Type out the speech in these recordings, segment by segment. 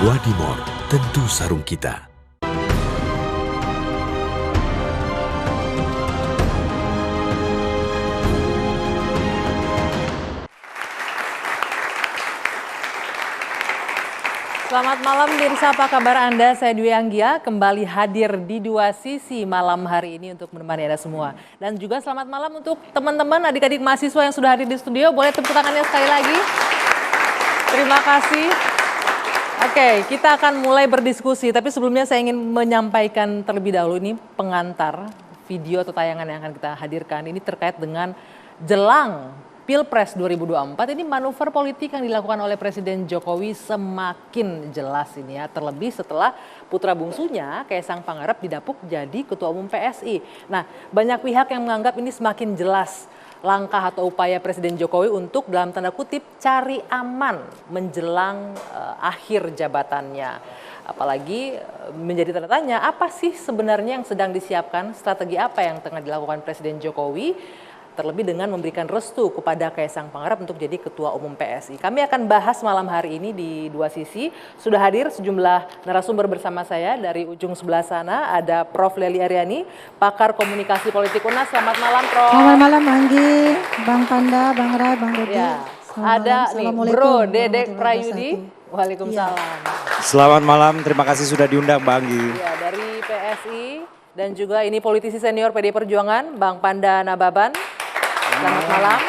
Wadimor, tentu sarung kita. Selamat malam pemirsa, apa kabar Anda? Saya Dwi Anggia kembali hadir di Dua Sisi malam hari ini untuk menemani Anda semua. Dan juga selamat malam untuk teman-teman adik-adik mahasiswa yang sudah hadir di studio. Boleh tepuk tangannya sekali lagi. Terima kasih. Oke, kita akan mulai berdiskusi. Tapi sebelumnya saya ingin menyampaikan terlebih dahulu ini pengantar video atau tayangan yang akan kita hadirkan. Ini terkait dengan jelang Pilpres 2024, ini manuver politik yang dilakukan oleh Presiden Jokowi semakin jelas ini ya. Terlebih setelah putra bungsunya Kaisang Pangarep didapuk jadi Ketua Umum PSI. Nah, banyak pihak yang menganggap ini semakin jelas langkah atau upaya Presiden Jokowi untuk dalam tanda kutip cari aman menjelang akhir jabatannya. Apalagi menjadi tanda tanya, apa sih sebenarnya yang sedang disiapkan, strategi apa yang tengah dilakukan Presiden Jokowi, terlebih dengan memberikan restu kepada Kaisang Pangarep untuk jadi Ketua Umum PSI. Kami akan bahas malam hari ini di Dua Sisi. Sudah hadir sejumlah narasumber bersama saya. Dari ujung sebelah sana ada Prof. Lely Aryani, pakar komunikasi politik UNAS. Selamat malam, Prof. Selamat malam, Anggi, Bang Panda, Bang Rai, Bang Dodi. Ya, ada nih Bro Dedek Prayudi. Waalaikumsalam. Selamat malam, terima kasih sudah diundang Bang Anggi. Ya, dari PSI dan juga ini politisi senior PD Perjuangan, Bang Panda Nababan. Selamat malam.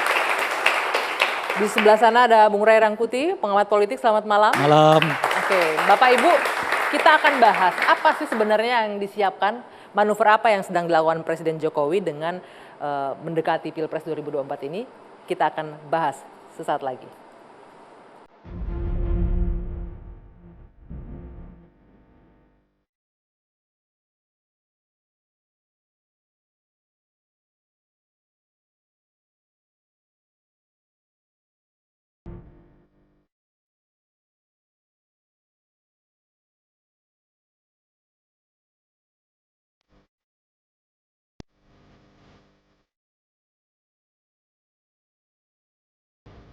Di sebelah sana ada Bung Ray Rangkuti, pengamat politik. Selamat malam. Malam. Oke, Bapak Ibu, kita akan bahas apa sih sebenarnya yang disiapkan, manuver apa yang sedang dilakukan Presiden Jokowi dengan mendekati Pilpres 2024 ini. Kita akan bahas sesaat lagi.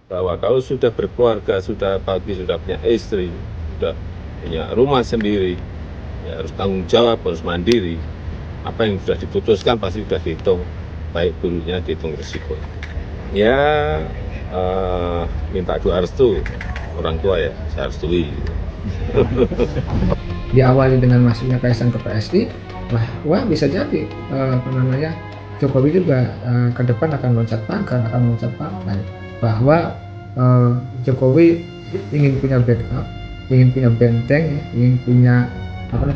Bahwa kalau sudah berkeluarga, sudah pagi, sudah punya istri, sudah punya rumah sendiri, ya harus tanggung jawab, harus mandiri. Apa yang sudah diputuskan pasti sudah dihitung, baik buruknya dihitung risiko. Ya minta doa restu orang tua ya, saya restui. Diawali dengan masuknya Kaisang ke PSI, bahwa bisa jadi Jokowi juga ke depan akan loncat pangkat, bahwa Jokowi ingin punya backup, ingin punya benteng, ingin punya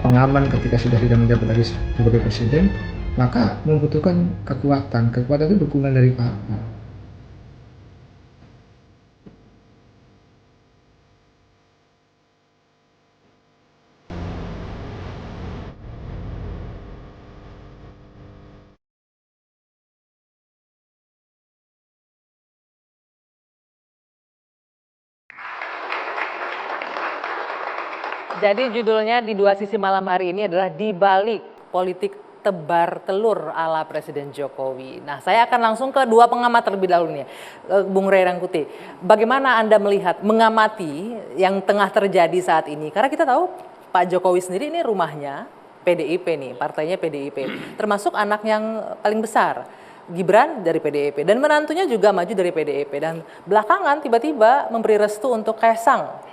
pengaman ketika sudah tidak menjabat lagi sebagai presiden, maka membutuhkan kekuatan. Kekuatan itu dukungan dari apa? Jadi judulnya di Dua Sisi malam hari ini adalah Di Balik Politik Tebar Telur ala Presiden Jokowi. Nah, saya akan langsung ke dua pengamat terlebih dahulu nih, Bung Ray Rangkuti. Bagaimana Anda melihat, mengamati yang tengah terjadi saat ini? Karena kita tahu Pak Jokowi sendiri ini rumahnya PDIP nih, partainya PDIP. Termasuk anak yang paling besar, Gibran dari PDIP. Dan menantunya juga maju dari PDIP. Dan belakangan tiba-tiba memberi restu untuk Kaisang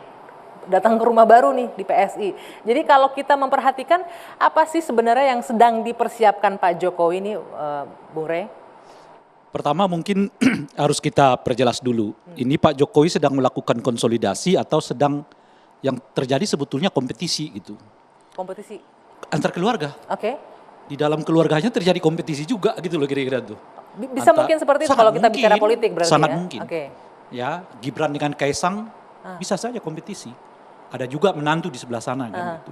datang ke rumah baru nih di PSI. Jadi kalau kita memperhatikan apa sih sebenarnya yang sedang dipersiapkan Pak Jokowi ini, Bung Rey? Pertama mungkin harus kita perjelas dulu. Ini Pak Jokowi sedang melakukan konsolidasi atau sedang yang terjadi sebetulnya kompetisi gitu. Kompetisi? Antar keluarga. Oke. Di dalam keluarganya terjadi kompetisi juga gitu loh kira-kira tuh. Bisa mungkin seperti itu kalau kita bicara politik berarti sangat ya? mungkin. Oke. Ya, Gibran dengan Kaisang bisa saja kompetisi. Ada juga menantu di sebelah sana kan gitu.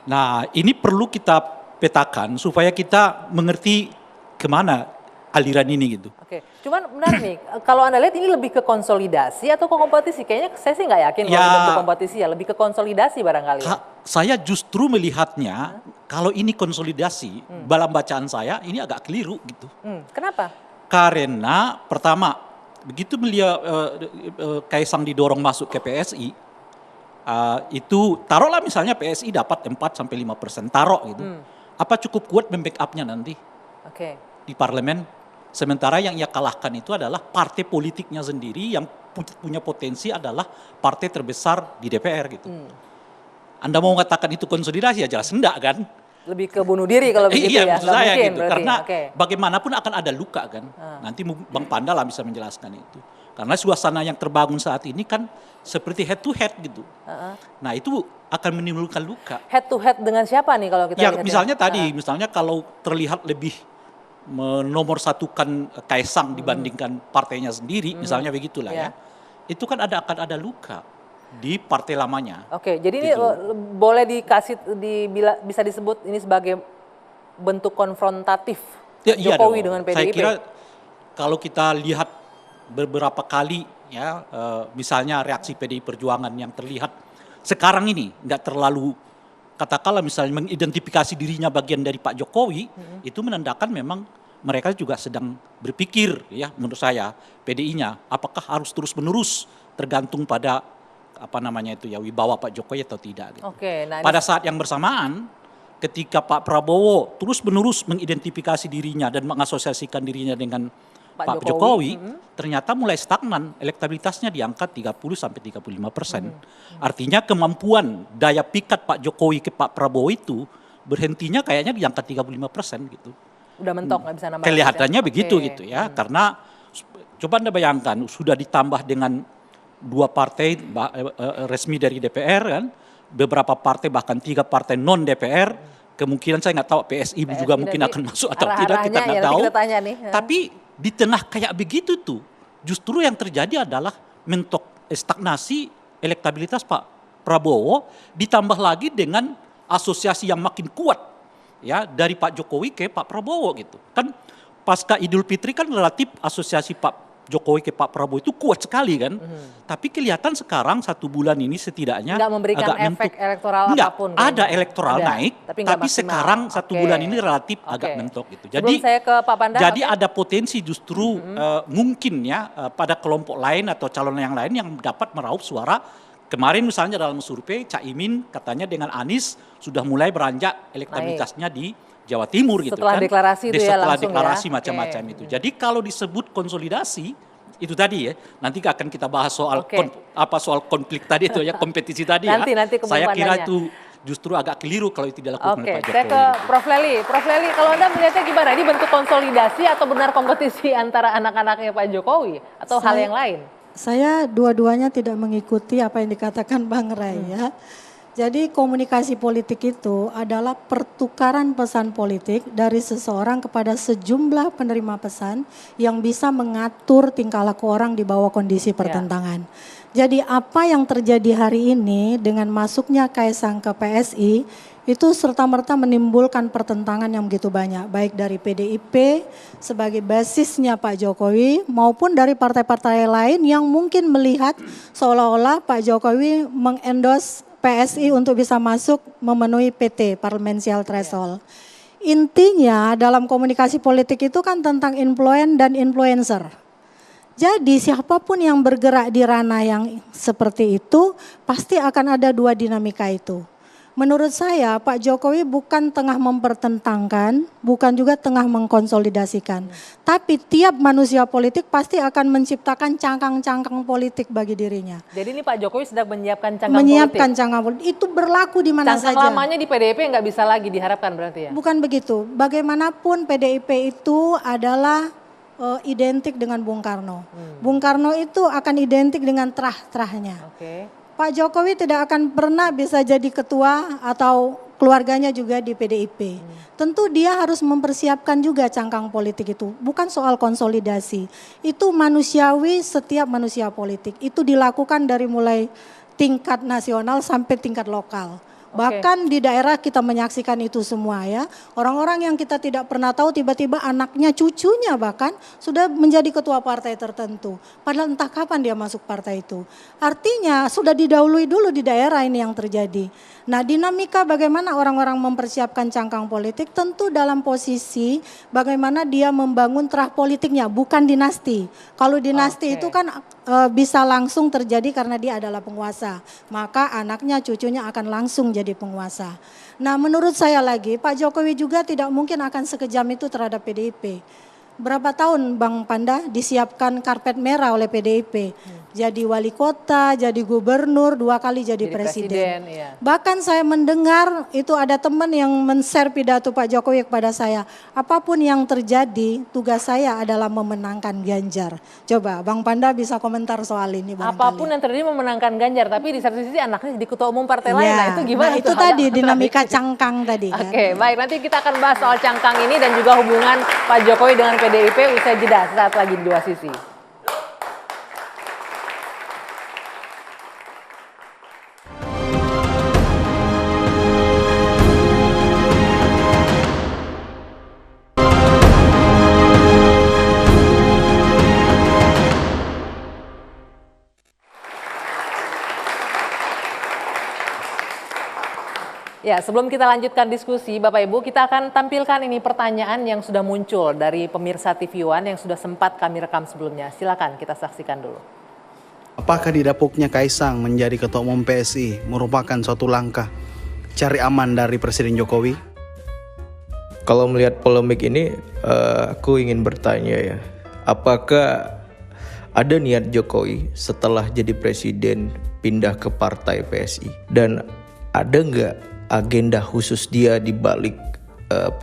Nah, ini perlu kita petakan supaya kita mengerti kemana aliran ini gitu. Oke, cuman benar nih, kalau Anda lihat ini lebih ke konsolidasi atau ke kompetisi? Kayaknya saya sih nggak yakin kalau bentuk kompetisi ya, lebih ke konsolidasi barangkali. Saya justru melihatnya kalau ini konsolidasi, dalam bacaan saya ini agak keliru gitu. Kenapa? Karena pertama, begitu beliau Kaisang didorong masuk ke PSI, itu taruhlah misalnya PSI dapat 4-5%, taruh gitu. Apa cukup kuat membackup-nya nanti di parlemen? Sementara yang ia kalahkan itu adalah partai politiknya sendiri yang punya potensi adalah partai terbesar di DPR gitu. Anda mau mengatakan itu konsolidasi ya jelas enggak kan? Lebih ke bunuh diri kalau begitu iya, ya. maksud saya mungkin, gitu. berarti. Karena bagaimanapun akan ada luka kan. Nanti Bang Panda lah bisa menjelaskan itu. Karena suasana yang terbangun saat ini kan seperti head to head gitu. Nah itu akan menimbulkan luka. Head to head dengan siapa nih kalau kita Ya lihat misalnya tadi, misalnya kalau terlihat lebih menomor satukan Kaisang dibandingkan partainya sendiri, misalnya begitulah ya. Itu kan akan ada luka di partai lamanya. Oke, jadi ini Gitu. boleh bisa disebut ini sebagai bentuk konfrontatif Jokowi dong. dengan PDIP. Saya kira kalau kita lihat beberapa kali ya, misalnya reaksi PDI Perjuangan yang terlihat sekarang ini nggak terlalu katakanlah misalnya mengidentifikasi dirinya bagian dari Pak Jokowi, itu menandakan memang mereka juga sedang berpikir ya menurut saya PDI-nya apakah harus terus-menerus tergantung pada apa namanya itu ya wibawa Pak Jokowi atau tidak gitu. Nah Pada saat yang bersamaan ketika Pak Prabowo terus-menerus mengidentifikasi dirinya dan mengasosiasikan dirinya dengan Pak Jokowi, ternyata mulai stagnan, elektabilitasnya di angka 30-35%. Artinya kemampuan daya pikat Pak Jokowi ke Pak Prabowo itu berhentinya kayaknya di angka 35% gitu. udah mentok nggak bisa nambah. Kelihatannya begitu gitu ya, karena coba Anda bayangkan sudah ditambah dengan 2 partai resmi dari DPR kan, beberapa partai bahkan 3 partai non DPR, kemungkinan saya nggak tahu PSI juga mungkin akan masuk atau tidak, kita nggak tahu. Tapi di tengah kayak begitu tuh, justru yang terjadi adalah mentok stagnasi elektabilitas Pak Prabowo, ditambah lagi dengan asosiasi yang makin kuat ya dari Pak Jokowi ke Pak Prabowo gitu. Kan pasca Idul Fitri kan relatif asosiasi Pak Jokowi ke Pak Prabowo itu kuat sekali kan. Tapi kelihatan sekarang 1 bulan ini setidaknya nggak memberikan agak efek elektoral apapun. Ada elektoral naik, tapi maksimal. sekarang 1 bulan ini relatif agak mentok gitu. Jadi saya ke Pak Panda, jadi ada potensi justru mungkin ya pada kelompok lain atau calon yang lain yang dapat meraup suara. Kemarin misalnya dalam survei Caimin katanya dengan Anies sudah mulai beranjak elektabilitasnya di Jawa Timur gitu setelah kan. deklarasi itu ya setelah langsung deklarasi ya. macam-macam itu. Jadi kalau disebut konsolidasi itu tadi ya, nanti akan kita bahas soal soal konflik tadi itu ya, kompetisi tadi nanti ya. Saya kira Pandanya. itu justru agak keliru kalau itu dilakukan oleh Pak Jokowi. Saya ke Prof. Leli. Prof. Leli, kalau Anda melihatnya gimana? Ini bentuk konsolidasi atau benar kompetisi antara anak-anaknya Pak Jokowi atau hal yang lain? Saya dua-duanya tidak mengikuti apa yang dikatakan Bang Ray ya. Jadi komunikasi politik itu adalah pertukaran pesan politik dari seseorang kepada sejumlah penerima pesan yang bisa mengatur tingkah laku orang di bawah kondisi pertentangan. Jadi apa yang terjadi hari ini dengan masuknya Kaisang ke PSI itu serta-merta menimbulkan pertentangan yang begitu banyak. Baik dari PDIP sebagai basisnya Pak Jokowi maupun dari partai-partai lain yang mungkin melihat seolah-olah Pak Jokowi mengendorse PSI untuk bisa masuk memenuhi PT, Parliamentary Threshold. Intinya dalam komunikasi politik itu kan tentang influence dan influencer. Jadi siapapun yang bergerak di ranah yang seperti itu pasti akan ada 2 dinamika itu. Menurut saya Pak Jokowi bukan tengah mempertentangkan, bukan juga tengah mengkonsolidasikan. Tapi tiap manusia politik pasti akan menciptakan cangkang-cangkang politik bagi dirinya. Jadi ini Pak Jokowi sedang menyiapkan cangkang Menyiapkan politik. cangkang politik, itu berlaku di mana saja. Cangkang lamanya di PDIP nggak bisa lagi diharapkan berarti ya? Bukan begitu, bagaimanapun PDIP itu adalah identik dengan Bung Karno. Bung Karno itu akan identik dengan terah-terahnya. Pak Jokowi tidak akan pernah bisa jadi ketua atau keluarganya juga di PDIP. Tentu dia harus mempersiapkan juga cangkang politik itu. Bukan soal konsolidasi. Itu manusiawi setiap manusia politik. Itu dilakukan dari mulai tingkat nasional sampai tingkat lokal. Bahkan di daerah kita menyaksikan itu semua ya. Orang-orang yang kita tidak pernah tahu tiba-tiba anaknya, cucunya bahkan sudah menjadi ketua partai tertentu. Padahal entah kapan dia masuk partai itu. Artinya sudah didahului dulu di daerah ini yang terjadi. Nah, dinamika bagaimana orang-orang mempersiapkan cangkang politik tentu dalam posisi bagaimana dia membangun terah politiknya, bukan dinasti. Kalau dinasti itu kan bisa langsung terjadi karena dia adalah penguasa. Maka anaknya, cucunya akan langsung jadi penguasa. Nah, menurut saya lagi Pak Jokowi juga tidak mungkin akan sekejam itu terhadap PDIP. Berapa tahun Bang Panda disiapkan karpet merah oleh PDIP. Jadi wali kota, jadi gubernur, 2 kali jadi presiden. Iya. Bahkan saya mendengar itu ada teman yang men-share pidato Pak Jokowi kepada saya. Apapun yang terjadi, tugas saya adalah memenangkan Ganjar. Coba Bang Panda bisa komentar soal ini barangkali. Apapun yang terjadi memenangkan Ganjar, tapi di satu sisi anaknya jadi ketua umum partai lain. Nah itu gimana? Nah itu tadi dinamika cangkang tadi kan. Oke, baik, nanti kita akan bahas soal cangkang ini dan juga hubungan Pak Jokowi dengan PDIP usai jeda saat lagi di Dua Sisi. Ya, sebelum kita lanjutkan diskusi, Bapak Ibu, kita akan tampilkan ini pertanyaan yang sudah muncul dari pemirsa TV One yang sudah sempat kami rekam sebelumnya. Silakan kita saksikan dulu. Apakah didapuknya Kaisang menjadi Ketua Umum PSI merupakan suatu langkah cari aman dari Presiden Jokowi? Kalau melihat polemik ini, aku ingin bertanya ya, apakah ada niat Jokowi setelah jadi presiden pindah ke partai PSI? Dan ada nggak agenda khusus dia di balik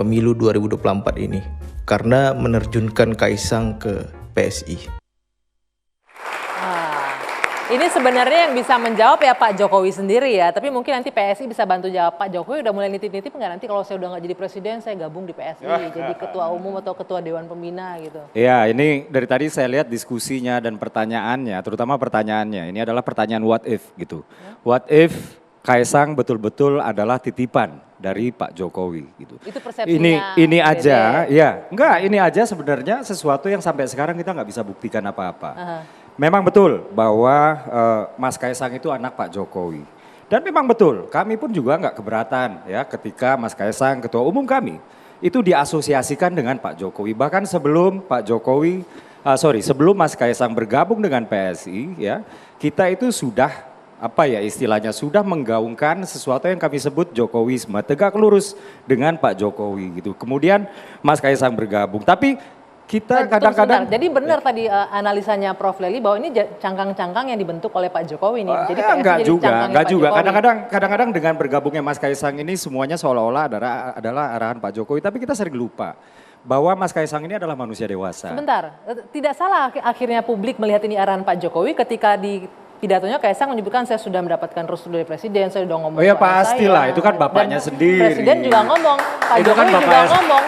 pemilu 2024 ini? Karena menerjunkan Kaisang ke PSI. Ini sebenarnya yang bisa menjawab ya Pak Jokowi sendiri ya, tapi mungkin nanti PSI bisa bantu jawab. Pak Jokowi udah mulai nitip-nitip nggak nanti kalau saya udah nggak jadi presiden saya gabung di PSI, jadi ketua umum atau ketua dewan pembina gitu. Ya, ini dari tadi saya lihat diskusinya dan pertanyaannya, terutama pertanyaannya. Ini adalah pertanyaan what if gitu. What if Kaisang betul-betul adalah titipan dari Pak Jokowi gitu. Itu persepsinya. Ini aja, ya enggak, ini aja sebenarnya sesuatu yang sampai sekarang kita nggak bisa buktikan apa-apa. Memang betul bahwa Mas Kaisang itu anak Pak Jokowi. Dan memang betul, kami pun juga nggak keberatan ya ketika Mas Kaisang ketua umum kami itu diasosiasikan dengan Pak Jokowi. Bahkan sebelum Pak Jokowi, sebelum Mas Kaisang bergabung dengan PSI ya, kita itu sudah istilahnya sudah menggaungkan sesuatu yang kami sebut Jokowisme, tegak lurus dengan Pak Jokowi gitu. Kemudian Mas Kaisang bergabung, tapi kita kadang-kadang. Jadi benar tadi analisanya Prof Lely bahwa ini cangkang-cangkang yang dibentuk oleh Pak Jokowi nih. Jadi enggak juga. Kadang-kadang dengan bergabungnya Mas Kaisang ini semuanya seolah-olah adalah arahan Pak Jokowi, tapi kita sering lupa bahwa Mas Kaisang ini adalah manusia dewasa. Sebentar, tidak salah akhirnya publik melihat ini arahan Pak Jokowi ketika di pidatonya Kaisang menyebutkan saya sudah mendapatkan restu dari presiden, saya sudah ngomong. Oh ya pastilah, itu kan bapaknya sendiri. Presiden juga ngomong, Pak itu Jokowi kan juga ngomong.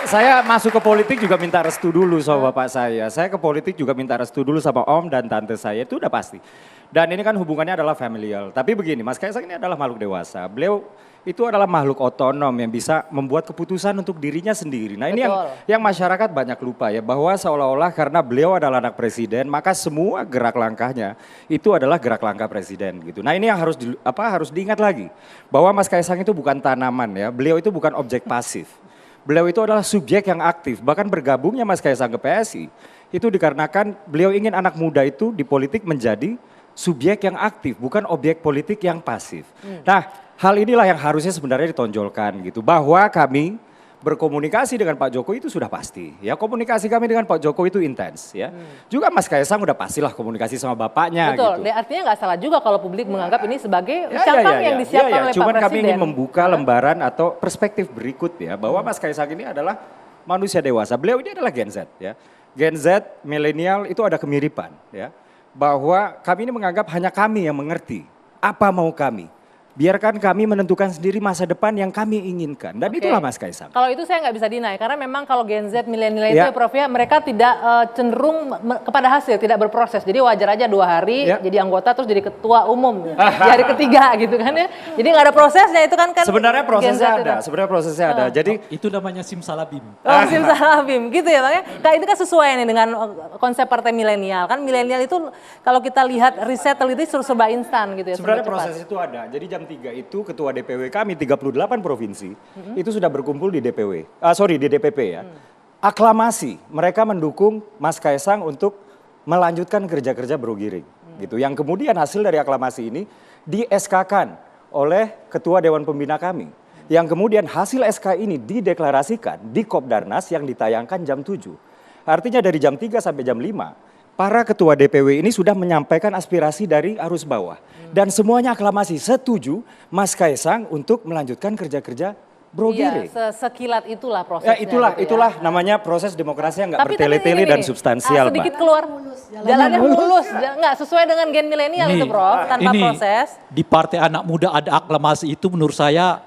Saya masuk ke politik juga minta restu dulu sama bapak saya. Saya ke politik juga minta restu dulu sama om dan tante saya, itu udah pasti. Dan ini kan hubungannya adalah familial. Tapi begini, Mas Kaisang ini adalah makhluk dewasa. Beliau itu adalah makhluk otonom yang bisa membuat keputusan untuk dirinya sendiri. Nah ini yang masyarakat banyak lupa ya, bahwa seolah-olah karena beliau adalah anak presiden, maka semua gerak langkahnya itu adalah gerak langkah presiden gitu. Nah ini yang harus diingat lagi, bahwa Mas Kaisang itu bukan tanaman ya, beliau itu bukan objek pasif. Beliau itu adalah subjek yang aktif, bahkan bergabungnya Mas Kaisang ke PSI itu dikarenakan beliau ingin anak muda itu di politik menjadi subjek yang aktif, bukan objek politik yang pasif. Nah, hal inilah yang harusnya sebenarnya ditonjolkan gitu, bahwa kami berkomunikasi dengan Pak Jokowi itu sudah pasti. Ya, komunikasi kami dengan Pak Jokowi itu intens ya. Juga Mas Kaisang udah pastilah komunikasi sama bapaknya. Betul, gitu. Artinya nggak salah juga kalau publik menganggap ini sebagai cangkang yang disiapkan oleh Pak Presiden. Cuman kami ingin membuka lembaran atau perspektif berikut ya, bahwa Mas Kaisang ini adalah manusia dewasa. Beliau ini adalah Gen Z ya. Gen Z, milenial itu ada kemiripan ya. Bahwa kami ini menganggap hanya kami yang mengerti apa mau kami. Biarkan kami menentukan sendiri masa depan yang kami inginkan. Dan itulah Mas Kaisang. Kalau itu saya nggak bisa deny. Karena memang kalau Gen Z, milenial itu ya Prof ya, mereka tidak cenderung kepada hasil, tidak berproses. Jadi wajar aja 2 hari jadi anggota terus jadi ketua umum. Di hari ketiga gitu kan ya. Jadi nggak ada prosesnya itu kan. Sebenarnya prosesnya ada. Jadi itu namanya simsalabim. Oh simsalabim gitu ya Bang ya. Nah, itu kan sesuai nih dengan konsep partai milenial. Kan milenial itu kalau kita lihat riset teliti serba instan gitu ya. Sebenarnya proses itu ada. Jadi jam 3 itu ketua DPW kami 38 provinsi itu sudah berkumpul di DPW. Di DPP ya. Aklamasi, mereka mendukung Mas Kaisang untuk melanjutkan kerja-kerja Bro Giring. Gitu. Yang kemudian hasil dari aklamasi ini di SK-kan oleh ketua Dewan Pembina kami. Yang kemudian hasil SK ini dideklarasikan di Kopdarnas yang ditayangkan jam 7. Artinya dari jam 3 sampai jam 5. Para ketua DPW ini sudah menyampaikan aspirasi dari arus bawah. Dan semuanya aklamasi setuju Mas Kaisang untuk melanjutkan kerja-kerja Bro Giring. Sekilat itulah prosesnya. Ya itulah gitu namanya proses demokrasi yang nggak bertele-tele dan substansial, Mbak. Sedikit keluar, jalannya mulus. Nggak sesuai dengan gen milenial itu, Prof. Tanpa proses. Di Partai Anak Muda ada aklamasi itu menurut saya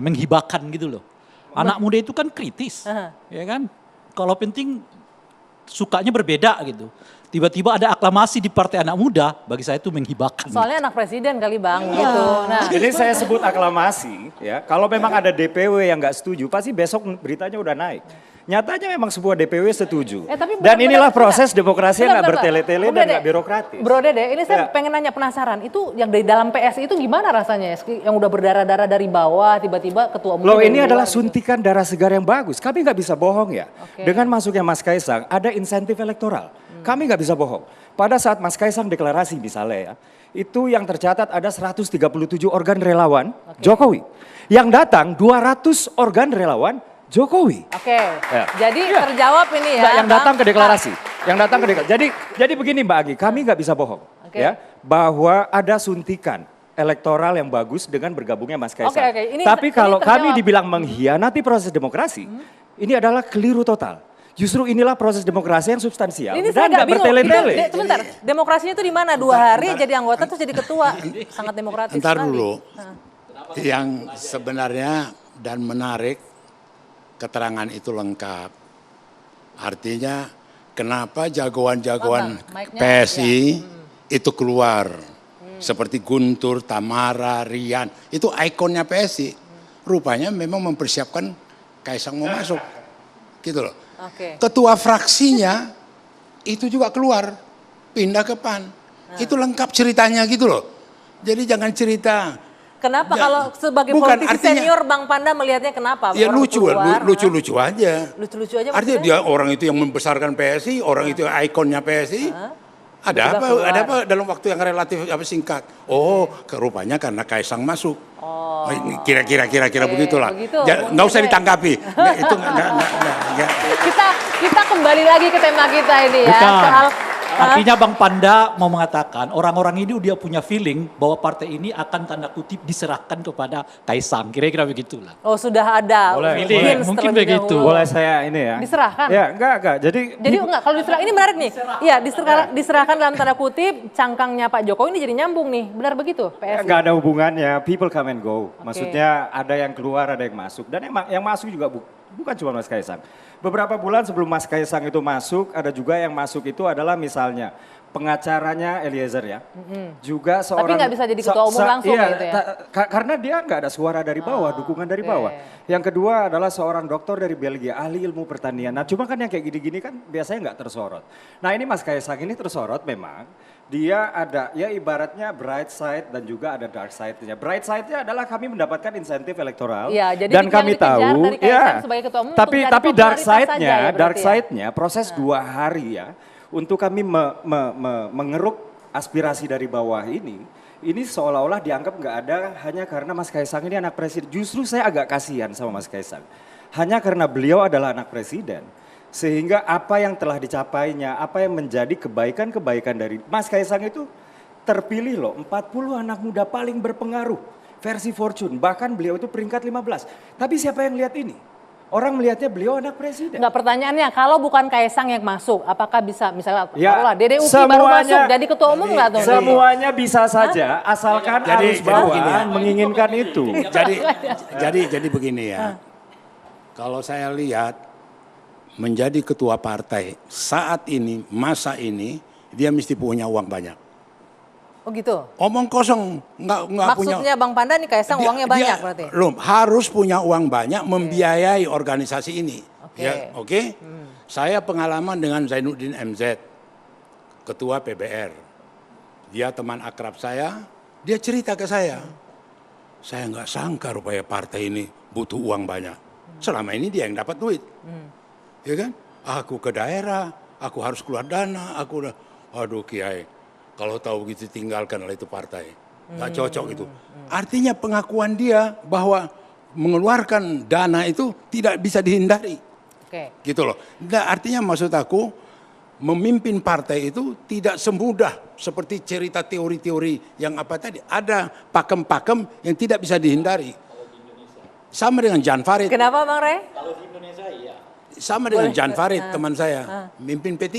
menghibahkan gitu loh. Anak muda itu kan kritis, ya kan? Kalau penting sukanya berbeda gitu. Tiba-tiba ada aklamasi di Partai Anak Muda, bagi saya itu menghibahkan. Soalnya anak presiden kali Bang, gitu. Nah, ini saya sebut aklamasi, ya. Kalau memang ada DPW yang nggak setuju, pasti besok beritanya udah naik. Nyatanya memang sebuah DPW setuju. Dan inilah proses demokrasi yang nggak bertele-tele dan nggak birokratis. Bro Dede, ini saya pengen nanya penasaran, itu yang dari dalam PS itu gimana rasanya? Yang udah berdarah-darah dari bawah, tiba-tiba ketua umum. Loh ini adalah suntikan darah segar yang bagus. Kami nggak bisa bohong ya. Dengan masuknya Mas Kaisang, ada insentif elektoral. Kami nggak bisa bohong. Pada saat Mas Kaisang deklarasi misalnya ya, itu yang tercatat ada 137 organ relawan Jokowi. Yang datang 200 organ relawan Jokowi. Jadi terjawab ini ya. Yang datang ke deklarasi. Jadi begini Mbak Agi, kami nggak bisa bohong. Ya, bahwa ada suntikan elektoral yang bagus dengan bergabungnya Mas Kaisang. Tapi kalau kami dibilang mengkhianati proses demokrasi, ini adalah keliru total. Justru inilah proses demokrasi yang substansial. Ini dan nggak bertele-tele. Sebentar, demokrasinya itu di mana? 2 hari jadi anggota terus jadi ketua. Sangat demokratis. Ntar dulu. Yang sebenarnya dan menarik, keterangan itu lengkap. Artinya kenapa jagoan-jagoan PSI itu keluar. Seperti Guntur, Tamara, Rian. Itu ikonnya PSI. Rupanya memang mempersiapkan Kaisang mau masuk. Gitu loh. Ketua fraksinya itu juga keluar. Pindah ke PAN. Itu lengkap ceritanya gitu loh. Jadi jangan cerita. Kenapa kalau sebagai politisi senior Bang Panda melihatnya kenapa? Ya lucu-lucu aja. Lucu-lucu aja artinya dia orang itu yang membesarkan PSI, orang itu yang ikonnya PSI. Ada apa dalam waktu yang relatif singkat. Oh, rupanya karena Kaisang masuk. Kira-kira begitulah. Nggak usah ditanggapi. Itu enggak. Kita kembali lagi ke tema kita ini ya. Soal artinya Bang Panda mau mengatakan orang-orang ini dia punya feeling bahwa partai ini akan tanda kutip diserahkan kepada Kaisang. Kira-kira begitulah. Oh sudah ada. Mungkin begitu. Boleh saya ini ya. Diserahkan? Ya enggak. Jadi enggak kalau diserahkan ini menarik nih. Iya diserahkan dalam tanda kutip cangkangnya Pak Jokowi ini jadi nyambung nih. Benar begitu PSI? Enggak ada hubungannya. People come and go. Maksudnya ada yang keluar ada yang masuk. Dan yang masuk juga bukan cuma Mas Kaisang. Beberapa bulan sebelum Mas Kaisang itu masuk, ada juga yang masuk itu adalah misalnya pengacaranya Eliezer ya. Juga seorang. Tapi nggak bisa jadi ketua umum langsung gitu ya? Karena dia nggak ada suara dari bawah, dukungan dari bawah. Yang kedua adalah seorang doktor dari Belgia, ahli ilmu pertanian. Nah cuma kan yang kayak gini-gini kan biasanya nggak tersorot. Nah ini Mas Kaisang ini tersorot memang. Dia ada ya ibaratnya bright side dan juga ada dark side-nya. Bright side-nya adalah kami mendapatkan insentif elektoral dan kami tahu ya. Tapi dark side-nya proses 2 hari ya untuk kami mengeruk aspirasi dari bawah ini seolah-olah dianggap nggak ada hanya karena Mas Kaisang ini anak presiden. Justru saya agak kasihan sama Mas Kaisang. Hanya karena beliau adalah anak presiden. Sehingga apa yang telah dicapainya, apa yang menjadi kebaikan-kebaikan dari Mas Kaisang itu terpilih loh 40 anak muda paling berpengaruh versi Fortune. Bahkan beliau itu peringkat 15. Tapi siapa yang lihat ini? Orang melihatnya beliau anak presiden. Enggak, pertanyaannya kalau bukan Kaisang yang masuk, apakah bisa misalnya Dede Uki baru masuk jadi ketua umum nggak tuh? Semuanya bisa saja asalkan arus bawah menginginkan itu. Jadi begini ya. Kalau saya lihat menjadi ketua partai saat ini, masa ini, dia mesti punya uang banyak. Oh gitu? Omong kosong, nggak punya. Maksudnya Bang Panda nih Kaisang uangnya banyak berarti? Harus punya uang banyak membiayai organisasi ini. Oke? Saya pengalaman dengan Zainuddin MZ, ketua PBR. Dia teman akrab saya, Dia cerita ke saya nggak sangka rupanya partai ini butuh uang banyak. Selama ini dia yang dapat duit. Ya kan? Aku ke daerah, aku harus keluar dana, aduh Kiai, kalau tahu begitu tinggalkanlah itu partai. Nggak cocok itu. Artinya pengakuan dia bahwa mengeluarkan dana itu tidak bisa dihindari. Gitu loh. Nah, artinya maksud aku, memimpin partai itu tidak semudah seperti cerita teori-teori yang apa tadi. Ada pakem-pakem yang tidak bisa dihindari. Sama dengan Jan Farid. Kenapa Bang Rey? Kalau di Indonesia iya. Sama dengan Jan Farid, teman saya, mimpin P3.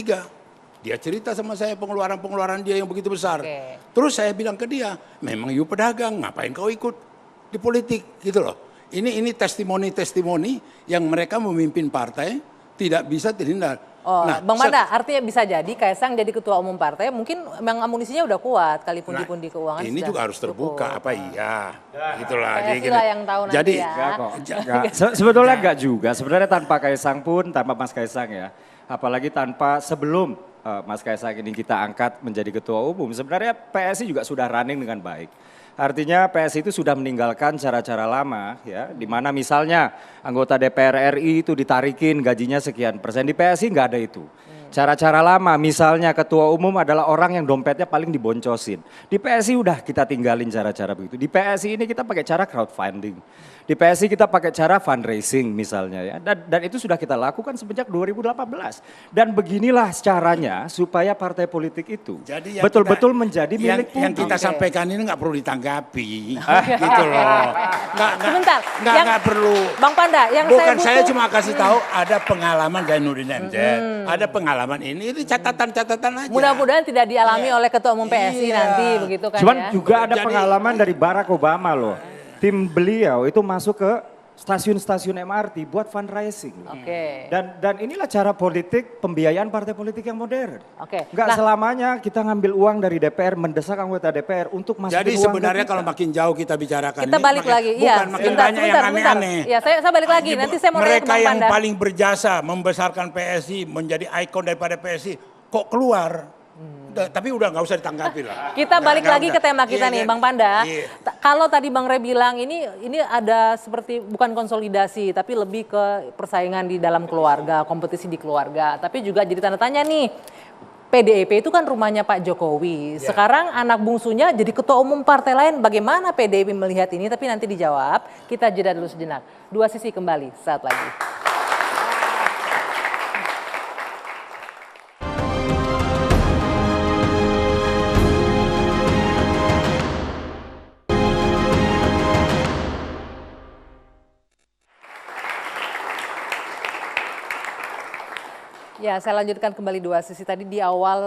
Dia cerita sama saya pengeluaran-pengeluaran dia yang begitu besar. Terus saya bilang ke dia, memang you pedagang, ngapain kau ikut di politik, gitu loh. Ini testimoni-testimoni yang mereka memimpin partai tidak bisa terhindar. Nah, Bang Panda, artinya bisa jadi Kaisang jadi ketua umum partai, mungkin memang amunisinya udah kuat, kali pundi-pundi keuangan. Ini juga harus terbuka, apa iya? Gitulah. PSI lah yang tahu nanti jadi, ya. Sebetulnya enggak juga, sebenarnya tanpa Kaisang pun, tanpa Mas Kaisang ya. Apalagi tanpa sebelum Mas Kaisang ini kita angkat menjadi ketua umum, sebenarnya PSI juga sudah running dengan baik. Artinya PSI itu sudah meninggalkan cara-cara lama ya, di mana misalnya anggota DPR RI itu ditarikin gajinya sekian persen, di PSI nggak ada itu. Cara-cara lama misalnya ketua umum adalah orang yang dompetnya paling diboncosin. Di PSI udah kita tinggalin cara-cara begitu. Di PSI ini kita pakai cara crowdfunding. Di PSI kita pakai cara fundraising misalnya ya. Dan itu sudah kita lakukan sejak 2018. Dan beginilah caranya supaya partai politik itu betul-betul menjadi milik publik. Yang kita sampaikan ini nggak perlu ditanggapi. Gitu loh. Sebentar. Nggak perlu. Bang Panda, yang bukan saya butuh. cuma kasih tahu ada pengalaman Zainuddin MZ. Ada pengalaman ini catatan-catatan aja. Mudah-mudahan tidak dialami oleh ketua umum PSI nanti begitu kan. Cuman ya. juga ada pengalaman dari Barack Obama loh. Tim beliau itu masuk ke stasiun-stasiun MRT buat fundraising. Dan inilah cara politik, pembiayaan partai politik yang modern. Nggak selamanya kita ngambil uang dari DPR, mendesak anggota DPR untuk masukin Jadi uang sebenarnya kalau makin jauh kita bicarakan kita balik lagi. Bukan makin banyak yang aneh-aneh. Ya, saya balik lagi. Nanti saya mau mereka nanya ke Bang yang Panda. paling berjasa membesarkan PSI, menjadi ikon daripada PSI, kok keluar? Tapi udah nggak usah ditanggapi lah. Kita balik lagi ke tema kita nih, Bang Panda. Kalau tadi Bang Rey bilang ini ada seperti bukan konsolidasi, tapi lebih ke persaingan di dalam keluarga, kompetisi di keluarga. Tapi juga jadi tanda tanya nih, PDIP itu kan rumahnya Pak Jokowi. Sekarang anak bungsunya jadi ketua umum partai lain. Bagaimana PDIP melihat ini? Tapi nanti dijawab. Kita jeda dulu sejenak. Dua Sisi kembali saat lagi. Ya, saya lanjutkan kembali Dua Sisi. Tadi di awal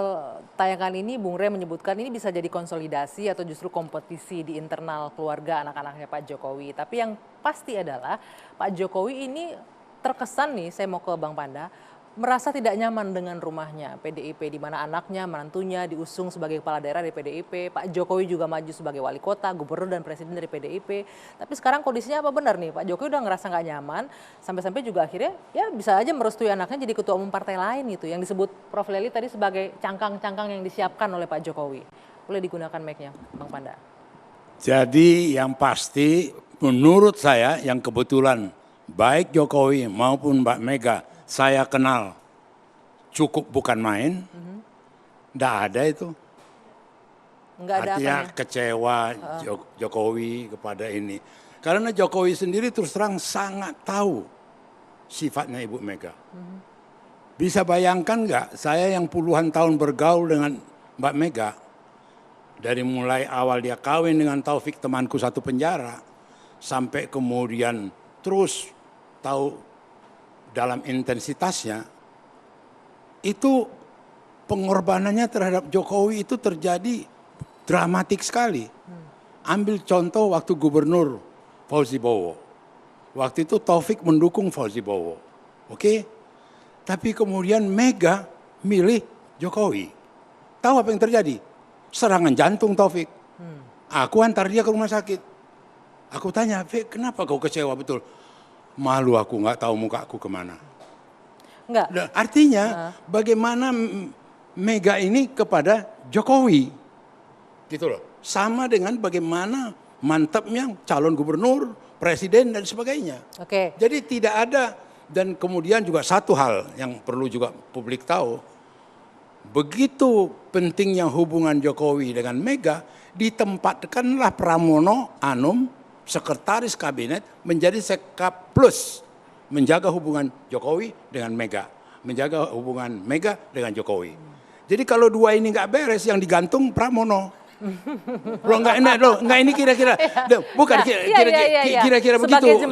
tayangan ini Bung Rey menyebutkan ini bisa jadi konsolidasi atau justru kompetisi di internal keluarga anak-anaknya Pak Jokowi. Tapi yang pasti adalah Pak Jokowi ini terkesan nih, saya mau ke Bang Panda, merasa tidak nyaman dengan rumahnya PDIP, di mana anaknya, menantunya diusung sebagai kepala daerah dari PDIP, Pak Jokowi juga maju sebagai wali kota, gubernur dan presiden dari PDIP. Tapi sekarang kondisinya apa benar nih? Pak Jokowi udah ngerasa nggak nyaman, sampai-sampai juga akhirnya ya bisa aja merestui anaknya jadi ketua umum partai lain gitu, yang disebut Prof. Leli tadi sebagai cangkang-cangkang yang disiapkan oleh Pak Jokowi. Boleh digunakan mic-nya, Bang Panda. Jadi yang pasti menurut saya yang kebetulan baik Jokowi maupun Mbak Mega saya kenal cukup bukan main, nggak ada itu. Nggak ada artinya apanya? Kecewa Jokowi kepada ini. Karena Jokowi sendiri terus terang sangat tahu sifatnya Ibu Mega. Bisa bayangkan nggak, saya yang puluhan tahun bergaul dengan Mbak Mega, dari mulai awal dia kawin dengan Taufik temanku satu penjara, sampai kemudian terus tahu dalam intensitasnya, itu pengorbanannya terhadap Jokowi itu terjadi dramatik sekali. Ambil contoh waktu gubernur Fauzi Bowo. Waktu itu Taufik mendukung Fauzi Bowo. Oke? Tapi kemudian Mega milih Jokowi. Tahu apa yang terjadi? Serangan jantung Taufik. Aku antar dia ke rumah sakit. Aku tanya, Fik, kenapa kau kecewa betul? Malu aku nggak tahu mukaku kemana. Enggak. Nah, artinya bagaimana Mega ini kepada Jokowi, gitu loh. sama dengan bagaimana mantapnya calon gubernur, presiden dan sebagainya. Oke. Jadi tidak ada, dan kemudian juga satu hal yang perlu juga publik tahu, begitu pentingnya hubungan Jokowi dengan Mega, ditempatkanlah Pramono Anum, sekretaris kabinet, menjadi Sekap Plus, menjaga hubungan Jokowi dengan Mega, menjaga hubungan Mega dengan Jokowi. Jadi kalau dua ini nggak beres, yang digantung Pramono. Loh, enggak ini kira-kira, bukan kira-kira begitu.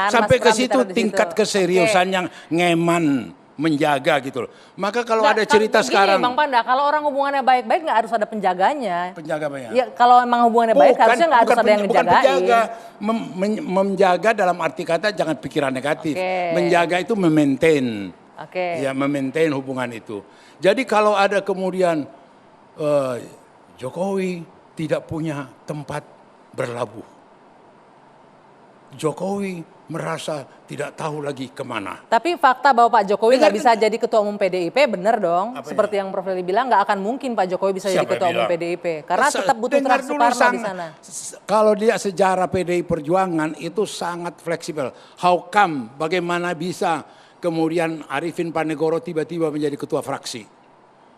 Sampai ke situ tingkat keseriusan yang ngeman menjaga gitu loh. Maka kalau ada cerita sekarang, Bang Panda, kalau orang hubungannya baik-baik nggak harus ada penjaganya. Penjaga apa ya? Ya kalau emang hubungannya baik harusnya nggak harus ada yang bukan ngejagain. penjaga, menjaga dalam arti kata jangan pikiran negatif. Menjaga itu memaintain. Ya, memaintain hubungan itu. Jadi kalau ada kemudian Jokowi tidak punya tempat berlabuh. Jokowi merasa tidak tahu lagi kemana. Tapi fakta bahwa Pak Jokowi nggak bisa jadi ketua umum PDIP benar dong. Seperti yang Prof. Leli bilang, nggak akan mungkin Pak Jokowi bisa jadi ketua umum PDIP. Karena tetap butuh Terah Soekarno di sana. Kalau dia sejarah PDI Perjuangan itu sangat fleksibel. How come, bagaimana bisa kemudian Arifin Panegoro tiba-tiba menjadi ketua fraksi?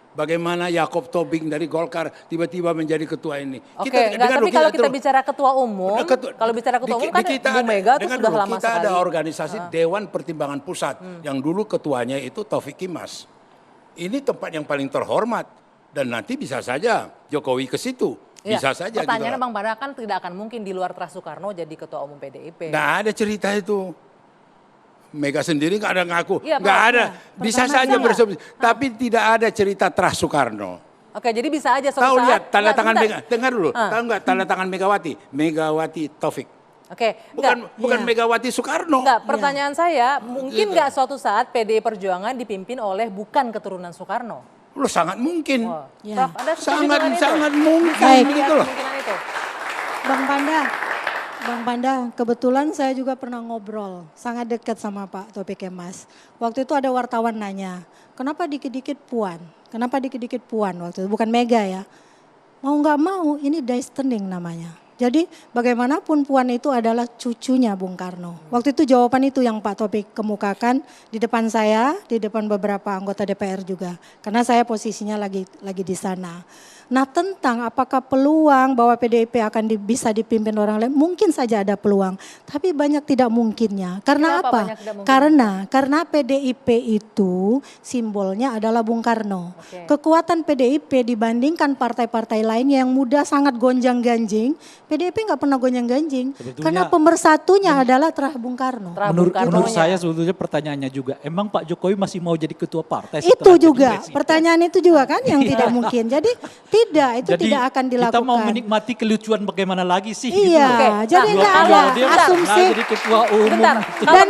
Bagaimana Yakob Tobing dari Golkar tiba-tiba menjadi ketua ini? Oke, tapi kalau kita bicara ketua umum, kalau bicara ketua umum kan Bu Mega itu sudah lama sekali. Kita ada organisasi Dewan Pertimbangan Pusat yang dulu ketuanya itu Taufik Kimas. Ini tempat yang paling terhormat dan nanti bisa saja Jokowi ke situ. Bisa saja. Pertanyaannya Bang Panda kan tidak akan mungkin di luar Terah Soekarno jadi ketua umum PDIP. Nggak ada cerita itu. Mega sendiri nggak ada ngaku, nggak ada. Bisa saja bersebut, tapi tidak ada cerita Terah Soekarno. Oke, jadi bisa aja suatu tahu saat. Lihat tanda tangan Mega, dengar dulu. Tahu nggak tanda tangan Megawati? Megawati Taufik. Oke, bukan Megawati Soekarno. Enggak, pertanyaan saya, mungkin nggak suatu saat PDI Perjuangan dipimpin oleh bukan keturunan Soekarno? Loh, sangat mungkin. Prof, Anda sangat mungkin gitu loh. Bang Panda, kebetulan saya juga pernah ngobrol sangat dekat sama Pak Taufik Kemas. Waktu itu ada wartawan nanya, kenapa dikit-dikit Puan? Kenapa dikit-dikit Puan waktu itu? Bukan Mega ya. Mau nggak mau ini destiny namanya. Jadi bagaimanapun Puan itu adalah cucunya Bung Karno. Waktu itu jawaban itu yang Pak Taufik kemukakan di depan saya, di depan beberapa anggota DPR juga. Karena saya posisinya lagi di sana. Nah tentang apakah peluang bahwa PDIP akan bisa dipimpin orang lain, mungkin saja ada peluang. Tapi banyak tidak mungkinnya. Karena apa? Karena PDIP itu simbolnya adalah Bung Karno. Kekuatan PDIP dibandingkan partai-partai lainnya yang muda sangat gonjang-ganjing, PDIP nggak pernah gonjang-ganjing. Karena pemersatunya adalah Terah Bung Karno. Menurut saya sebetulnya pertanyaannya juga, emang Pak Jokowi masih mau jadi ketua partai? Itu juga, pertanyaan itu juga kan yang tidak mungkin. Jadi tidak akan dilakukan. Kita mau menikmati kelucuan bagaimana lagi sih? Iya, gitu jadi nggak ada asumsi. Jadi ketua umum. Dan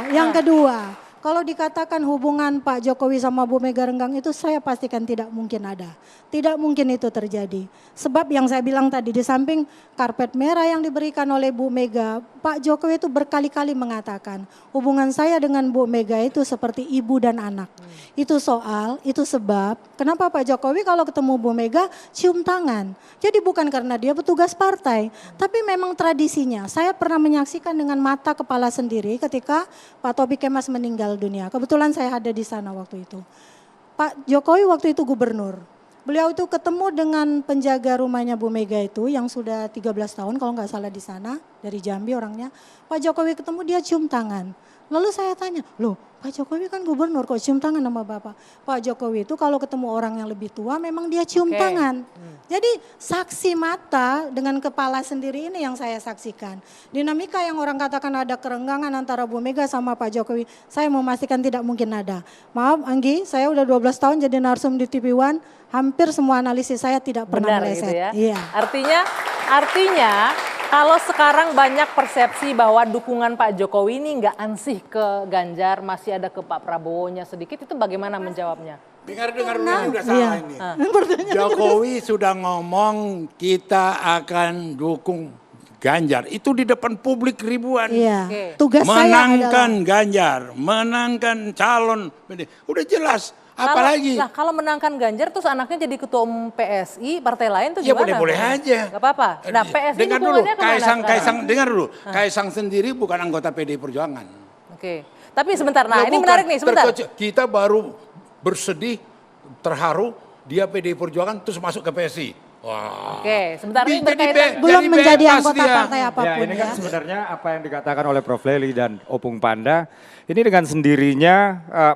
yang kedua, kalau dikatakan hubungan Pak Jokowi sama Bu Mega renggang itu saya pastikan tidak mungkin ada. Tidak mungkin itu terjadi. Sebab yang saya bilang tadi di samping karpet merah yang diberikan oleh Bu Mega, Pak Jokowi itu berkali-kali mengatakan hubungan saya dengan Bu Mega itu seperti ibu dan anak. Itu sebab kenapa Pak Jokowi kalau ketemu Bu Mega cium tangan. Jadi bukan karena dia petugas partai, tapi memang tradisinya. Saya pernah menyaksikan dengan mata kepala sendiri ketika Pak Taufik Kemas meninggal dunia. Kebetulan saya ada di sana waktu itu. Pak Jokowi waktu itu gubernur. Beliau itu ketemu dengan penjaga rumahnya Bu Mega itu yang sudah 13 tahun kalau nggak salah di sana, dari Jambi orangnya. Pak Jokowi ketemu dia cium tangan. Lalu saya tanya, loh Pak Jokowi kan gubernur kok cium tangan sama Bapak. Pak Jokowi itu kalau ketemu orang yang lebih tua memang dia cium tangan. Jadi saksi mata dengan kepala sendiri ini yang saya saksikan. Dinamika yang orang katakan ada kerenggangan antara Bu Mega sama Pak Jokowi, saya memastikan tidak mungkin ada. Maaf Anggi, saya udah 12 tahun jadi narsum di TV One, hampir semua analisis saya tidak pernah meleset. Gitu ya? Iya. Artinya kalau sekarang banyak persepsi bahwa dukungan Pak Jokowi ini nggak ansih ke Ganjar, masih ada ke Pak Prabowo-nya sedikit, itu bagaimana menjawabnya? Dengar udah salah ini. Jokowi sudah ngomong kita akan dukung Ganjar. Itu di depan publik ribuan. Tugas menangkan Ganjar, menangkan calon. Udah jelas. Apalagi? Kalau menangkan Ganjar terus anaknya jadi ketua umum PSI, partai lain tuh Ya gimana? boleh-boleh aja. Gak apa-apa. Nah PSI dengar dulu, dukungannya kemana sekarang? Kaisang dengar dulu. Kaisang sendiri bukan anggota PDI Perjuangan. Oke. Tapi sebentar, nah Ya, ini bukan. menarik nih, sebentar. Kita baru bersedih, terharu, dia PDI Perjuangan terus masuk ke PSI. Wah. Oke, sebentar ini Jadi berkaitan. Belum menjadi bebas anggota dia. partai Ya apapun ini ya. kan sebenarnya apa yang dikatakan oleh Prof. Lely dan Opung Panda, ini dengan sendirinya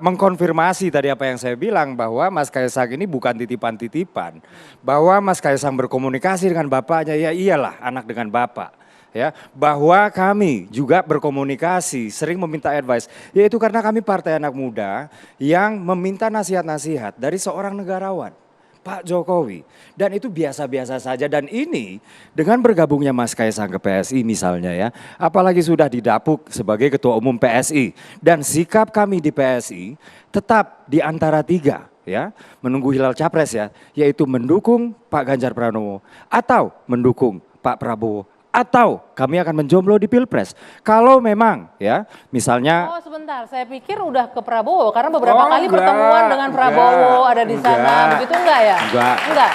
mengkonfirmasi tadi apa yang saya bilang bahwa Mas Kaisang ini bukan titipan-titipan. Bahwa Mas Kaisang berkomunikasi dengan bapaknya, ya iyalah anak dengan bapak. Ya, bahwa kami juga berkomunikasi, sering meminta advice, yaitu karena kami partai anak muda yang meminta nasihat-nasihat dari seorang negarawan, Pak Jokowi. Dan itu biasa-biasa saja, dan ini dengan bergabungnya Mas Kaisang ke PSI misalnya ya, apalagi sudah didapuk sebagai ketua umum PSI, dan sikap kami di PSI tetap di antara tiga. Ya, menunggu hilal capres ya, yaitu mendukung Pak Ganjar Pranowo atau mendukung Pak Prabowo, atau kami akan menjomblo di Pilpres. Kalau memang ya, misalnya. Oh sebentar, saya pikir udah ke Prabowo karena beberapa kali pertemuan dengan Prabowo ada di sana, begitu enggak ya? Enggak.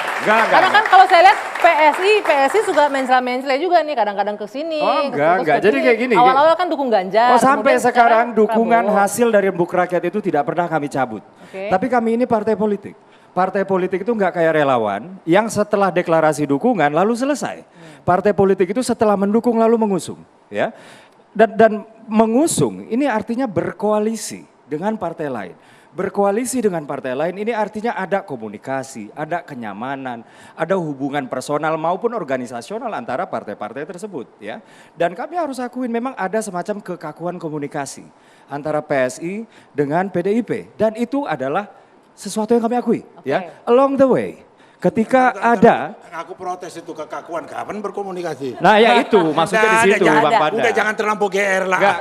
Karena kan kalau saya lihat PSI suka mencela-mencela juga nih, kadang-kadang ke sini. Oh enggak. Jadi kayak gini. Awal-awal kan dukung Ganjar. Oh sampai sekarang dukungan Prabowo. hasil dari Embuk Rakyat itu tidak pernah kami cabut. Oke. Tapi kami ini partai politik. Partai politik itu nggak kayak relawan yang setelah deklarasi dukungan lalu selesai. Partai politik itu setelah mendukung lalu mengusung, ya. Dan mengusung ini artinya berkoalisi dengan partai lain. Berkoalisi dengan partai lain ini artinya ada komunikasi, ada kenyamanan, ada hubungan personal maupun organisasional antara partai-partai tersebut, ya. Dan kami harus akuin memang ada semacam kekakuan komunikasi antara PSI dengan PDIP, dan itu adalah sesuatu yang kami akui, ya. Along the way, ketika ada. Aku protes itu kekakuan, kapan berkomunikasi? Nah ya itu, maksudnya di situ Bang Panda. Udah jangan terlampau GR lah. Enggak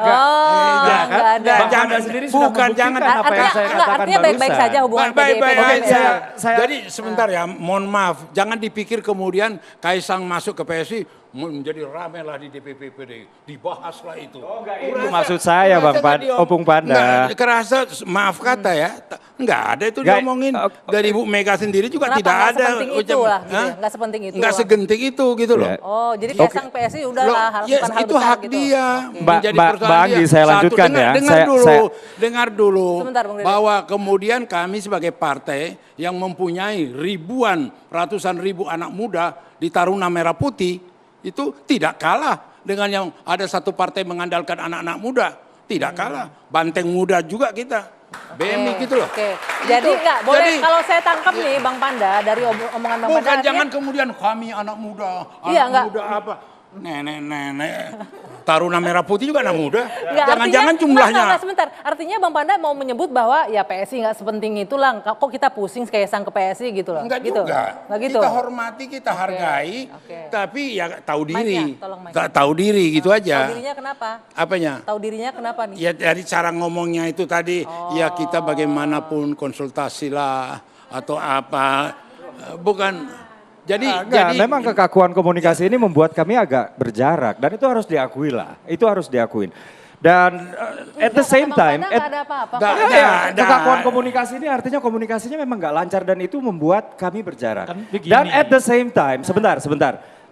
ada. Bang Panda sendiri sudah membuktikan jangan. apa yang saya katakan artinya baik-baik barusan. saja hubungan Baik-baik PDIP. aja. saya- Jadi sebentar ya, mohon maaf. Jangan dipikir kemudian Kaisang masuk ke PSI menjadi rame lah di DPP PDI. Dibahas lah itu. Itu maksud saya Bang Opung Panda. Nggak, kerasa, maaf kata ya, nggak ada itu Nggak, diomongin. Dari Bu Mega sendiri juga Kenapa? tidak Nggak ada. sepenting itu lah, gitu ya? Nggak sepenting itu Nggak lah. segenting itu gitu loh. Ya. Oh, jadi Kaisang PSI udahlah Loh, bukan hal itu besar hak gitu. dia. Oke. Menjadi Mbak persoalan Anggi, dia. saya Satu, lanjutkan ya. Dengar dulu. Sebentar, Bung Dede. Bahwa kemudian kami sebagai partai yang mempunyai ratusan ribu anak muda di Taruna Merah Putih itu tidak kalah dengan yang ada satu partai mengandalkan anak-anak muda. Tidak kalah. Banteng muda juga kita. BMI gitu loh. Oke. Jadi enggak boleh, Jadi- kalau saya tangkap nih Bang Panda dari omongan Bang Panda. Bukan, artinya- jangan kemudian kami anak muda, Iya, anak enggak. muda apa? Nenek-nenek, Taruna Merah Putih juga anak muda. Enggak, Jangan-jangan artinya- jumlahnya. enggak, sebentar. Artinya Bang Panda mau menyebut bahwa ya PSI nggak sepenting itulah. Kok kita pusing Kaisang ke PSI gitu loh. Enggak gitu. juga. Enggak gitu. Kita hormati, kita hargai, tapi ya tahu diri. Tolong mic-nya. Tahu diri gitu aja. Tahu dirinya kenapa? Apanya? Tahu dirinya kenapa nih? Ya dari cara ngomongnya itu tadi, ya kita bagaimanapun konsultasi lah atau apa, bukan. Jadi Memang kekakuan komunikasi ini membuat kami agak berjarak, dan itu harus diakui lah. Itu harus diakuin. Dan at the same time, Bang Panda nggak ada apa-apa. Nggak kok. ada. kekakuan komunikasi ini artinya komunikasinya memang nggak lancar, dan itu membuat kami berjarak. Kan begini. Dan at the same time, sebentar,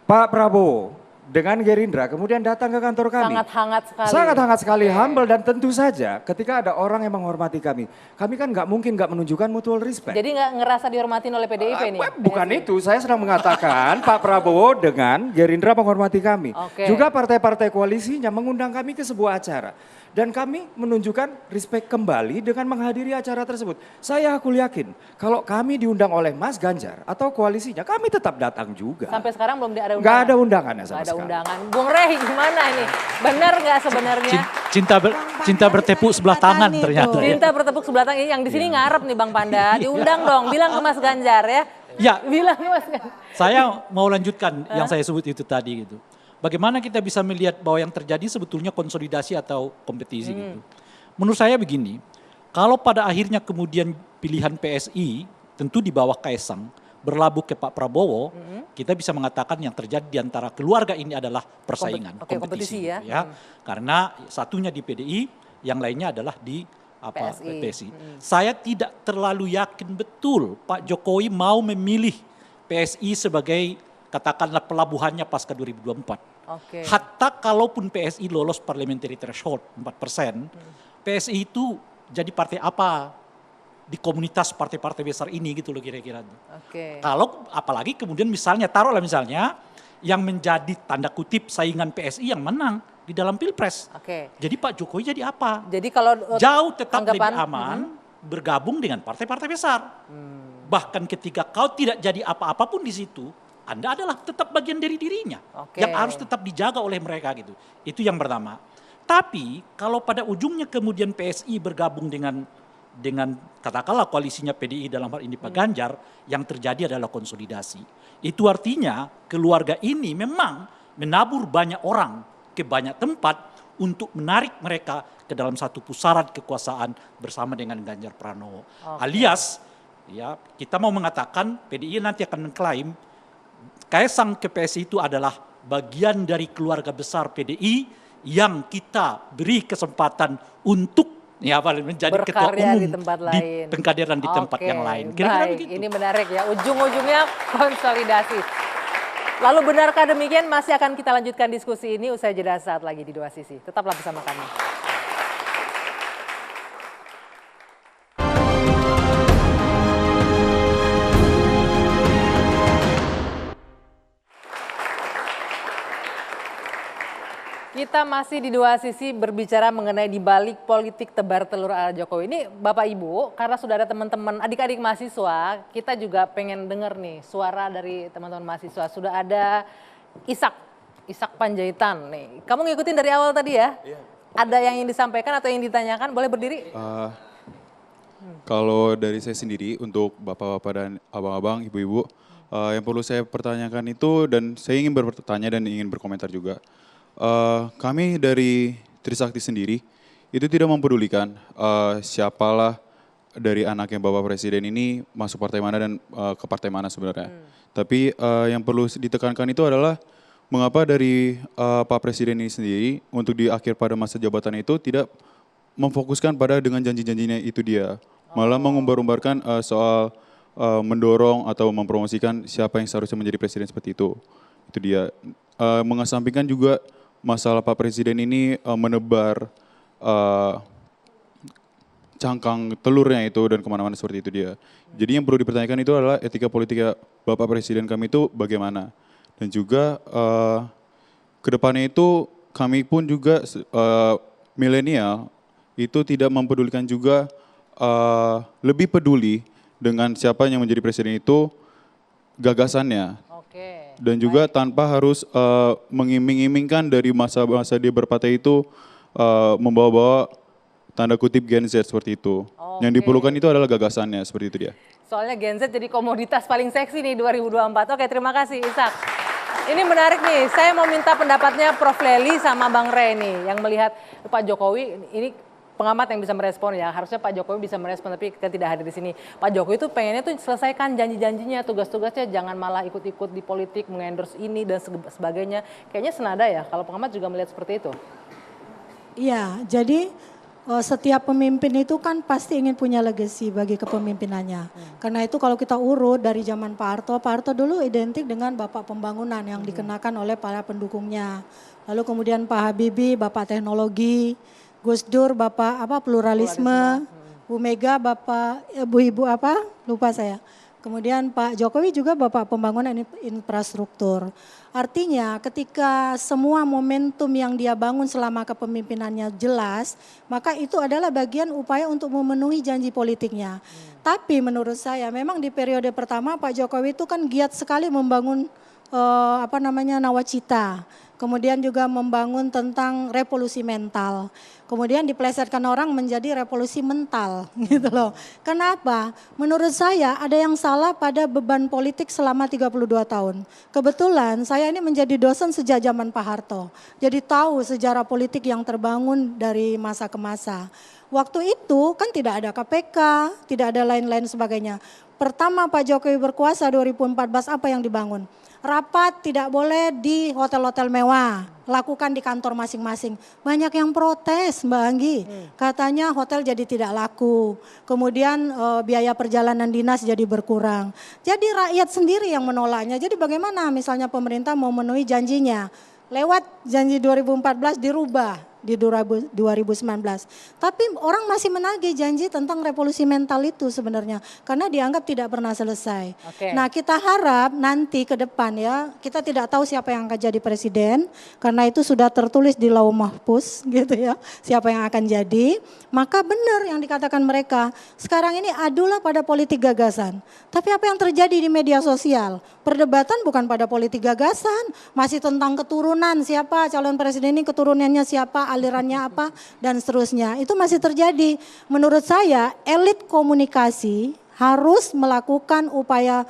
Pak Prabowo dengan Gerindra kemudian datang ke kantor kami. Sangat hangat sekali. Sangat hangat sekali, humble, dan tentu saja ketika ada orang yang menghormati kami kan nggak mungkin nggak menunjukkan mutual respect. Jadi nggak ngerasa dihormatin oleh PDIP nih? Bukan itu, saya sedang mengatakan Pak Prabowo dengan Gerindra menghormati kami. Oke. Juga partai-partai koalisinya mengundang kami ke sebuah acara. Dan kami menunjukkan respect kembali dengan menghadiri acara tersebut. Saya aku yakin kalau kami diundang oleh Mas Ganjar atau koalisinya, kami tetap datang juga. Sampai sekarang belum ada undangan? Nggak ada undangannya sama Nggak ada sekali. undangan. Bung Rey gimana ini? Benar nggak sebenarnya? Cinta bertepuk sebelah tangan Itu. ternyata. Ya. Cinta bertepuk sebelah tangan, yang di sini ngarep nih Bang Panda. Diundang dong, bilang ke Mas Ganjar ya. Ya. Bilang ke Mas Ganjar. Saya mau lanjutkan yang saya sebut itu tadi gitu. Bagaimana kita bisa melihat bahwa yang terjadi sebetulnya konsolidasi atau kompetisi gitu. Menurut saya begini, kalau pada akhirnya kemudian pilihan PSI tentu di bawah Kaisang berlabuh ke Pak Prabowo, kita bisa mengatakan yang terjadi di antara keluarga ini adalah persaingan, Kompetisi ya. gitu ya. Karena satunya di PDI, yang lainnya adalah di PSI. Saya tidak terlalu yakin betul Pak Jokowi mau memilih PSI sebagai katakanlah pelabuhannya pasca 2024. Hatta kalaupun PSI lolos parliamentary threshold 4%, PSI itu jadi partai apa di komunitas partai-partai besar ini gitu loh kira-kira. Kalau apalagi kemudian misalnya taruhlah misalnya yang menjadi tanda kutip saingan PSI yang menang di dalam Pilpres. Jadi Pak Jokowi jadi apa? Jadi kalau jauh tetap lebih aman bergabung dengan partai-partai besar. Bahkan ketika kau tidak jadi apa-apa pun di situ, Anda adalah tetap bagian dari dirinya. Yang harus tetap dijaga oleh mereka gitu. Itu yang pertama. Tapi kalau pada ujungnya kemudian PSI bergabung dengan katakanlah koalisinya PDI dalam hal ini Pak Ganjar, yang terjadi adalah konsolidasi. Itu artinya keluarga ini memang menabur banyak orang ke banyak tempat untuk menarik mereka ke dalam satu pusaran kekuasaan bersama dengan Ganjar Pranowo. Alias ya kita mau mengatakan PDI nanti akan mengklaim Kaisang ke PSI itu adalah bagian dari keluarga besar PDI yang kita beri kesempatan untuk menjadi ketua umum di tempat lain. Di pengkaderan di tempat yang lain. Kira-kira begitu. Ini menarik ya, ujung-ujungnya konsolidasi. Lalu benarkah demikian? Masih akan kita lanjutkan diskusi ini usai jeda saat lagi di Dua Sisi. Tetaplah bersama kami. Kita masih di Dua Sisi berbicara mengenai di balik politik tebar telur ala Jokowi. Ini Bapak Ibu, karena sudah ada teman-teman adik-adik mahasiswa, kita juga pengen dengar nih suara dari teman-teman mahasiswa. Sudah ada Ishak Panjaitan nih. Kamu ngikutin dari awal tadi ya? Iya. Ada yang ingin disampaikan atau yang ditanyakan? Boleh berdiri? Kalau dari saya sendiri untuk bapak-bapak dan abang-abang, ibu-ibu, yang perlu saya pertanyakan itu dan saya ingin bertanya dan ingin berkomentar juga. Kami dari Trisakti sendiri itu tidak mempedulikan siapalah dari anaknya Bapak Presiden ini masuk partai mana dan ke partai mana sebenarnya. Tapi yang perlu ditekankan itu adalah mengapa dari Pak Presiden ini sendiri untuk di akhir pada masa jabatan itu tidak memfokuskan pada dengan janji-janjinya itu dia. Malah mengumbar-umbarkan soal mendorong atau mempromosikan siapa yang seharusnya menjadi presiden seperti itu. Itu dia. Mengesampingkan juga masalah Pak Presiden ini menebar cangkang telurnya itu dan kemana-mana seperti itu dia. Jadi yang perlu dipertanyakan itu adalah etika politik Bapak Presiden kami itu bagaimana. Dan juga kedepannya itu kami pun juga milenial itu tidak mempedulikan juga lebih peduli dengan siapa yang menjadi presiden itu gagasannya. Dan juga tanpa harus mengiming-imingkan dari masa-masa dia berpartai itu membawa-bawa tanda kutip Gen Z seperti itu. Yang diperlukan itu adalah gagasannya, seperti itu dia. Soalnya Gen Z jadi komoditas paling seksi nih 2024. Oke, terima kasih Ishak. Ini menarik nih, saya mau minta pendapatnya Prof. Lely sama Bang Rey nih yang melihat Pak Jokowi, ini pengamat yang bisa merespon ya, harusnya Pak Jokowi bisa merespon tapi kita tidak hadir di sini. Pak Jokowi itu pengennya tuh selesaikan janji-janjinya, tugas-tugasnya, jangan malah ikut-ikut di politik, mengendorse ini dan sebagainya. Kayaknya senada ya, kalau pengamat juga melihat seperti itu. Iya, jadi setiap pemimpin itu kan pasti ingin punya legacy bagi kepemimpinannya. Karena itu kalau kita urut dari zaman Pak Harto dulu identik dengan Bapak Pembangunan yang dikenakan oleh para pendukungnya. Lalu kemudian Pak Habibie, Bapak Teknologi, Gus Dur Bapak pluralisme. Bu Mega Bapak ibu lupa saya. Kemudian Pak Jokowi juga Bapak Pembangunan Infrastruktur. Artinya ketika semua momentum yang dia bangun selama kepemimpinannya jelas, maka itu adalah bagian upaya untuk memenuhi janji politiknya. Tapi menurut saya memang di periode pertama Pak Jokowi itu kan giat sekali membangun nawacita. Kemudian juga membangun tentang revolusi mental. Kemudian dipelesetkan orang menjadi revolusi mental gitu loh. Kenapa? Menurut saya ada yang salah pada beban politik selama 32 tahun. Kebetulan saya ini menjadi dosen sejak zaman Pak Harto. Jadi tahu sejarah politik yang terbangun dari masa ke masa. Waktu itu kan tidak ada KPK, tidak ada lain-lain sebagainya. pertama Pak Jokowi berkuasa 2014 apa yang dibangun? Rapat tidak boleh di hotel-hotel mewah, lakukan di kantor masing-masing. Banyak yang protes Mbak Anggi, katanya hotel jadi tidak laku. Kemudian biaya perjalanan dinas jadi berkurang. Jadi rakyat sendiri yang menolaknya. Jadi bagaimana misalnya pemerintah mau memenuhi janjinya? Lewat janji 2014 dirubah di 2019. Tapi orang masih menagih janji tentang revolusi mental itu sebenarnya. Karena dianggap tidak pernah selesai. Nah kita harap nanti ke depan ya, kita tidak tahu siapa yang akan jadi presiden. Karena itu sudah tertulis di Lauh Mahfuz gitu ya, siapa yang akan jadi. Maka benar yang dikatakan mereka, sekarang ini adulah pada politik gagasan. Tapi apa yang terjadi di media sosial? Perdebatan bukan pada politik gagasan, masih tentang keturunan, siapa calon presiden ini keturunannya siapa, alirannya apa, dan seterusnya. Itu masih terjadi. Menurut saya elit komunikasi harus melakukan upaya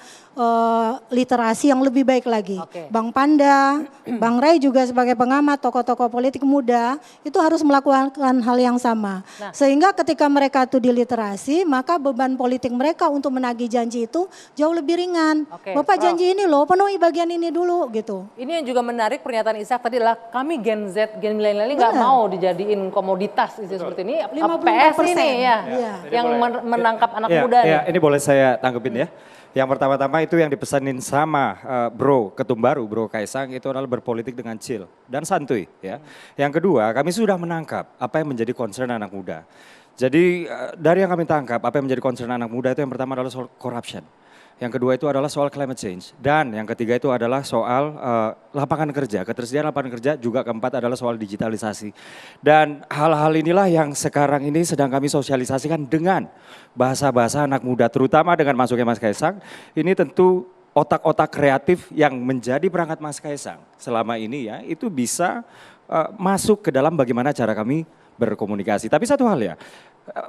literasi yang lebih baik lagi. Bang Panda, Bang Ray juga sebagai pengamat tokoh-tokoh politik muda itu harus melakukan hal yang sama. Sehingga ketika mereka itu diliterasi, maka beban politik mereka untuk menagih janji itu jauh lebih ringan. Bapak janji ini loh, penuhi bagian ini dulu gitu. Ini yang juga menarik pernyataan Ishak tadi adalah kami Gen Z, Gen milenial ini nggak mau dijadiin komoditas seperti ini. PS ini ya, yang menangkap anak muda. Ya, ini boleh saya tanggepin ya. Yang pertama-tama itu yang dipesanin sama bro ketum baru, bro Kaisang itu adalah berpolitik dengan chill dan santuy ya. Yang kedua kami sudah menangkap apa yang menjadi concern anak muda. Jadi dari yang kami tangkap apa yang menjadi concern anak muda itu yang pertama adalah soal corruption. Yang kedua itu adalah soal climate change. Dan yang ketiga itu adalah soal lapangan kerja, ketersediaan lapangan kerja. Juga keempat adalah soal digitalisasi. Dan hal-hal inilah yang sekarang ini sedang kami sosialisasikan dengan bahasa-bahasa anak muda. Terutama dengan masuknya Mas Kaisang. Ini tentu otak-otak kreatif yang menjadi perangkat Mas Kaisang selama ini ya. Itu bisa masuk ke dalam bagaimana cara kami berkomunikasi. Tapi satu hal ya,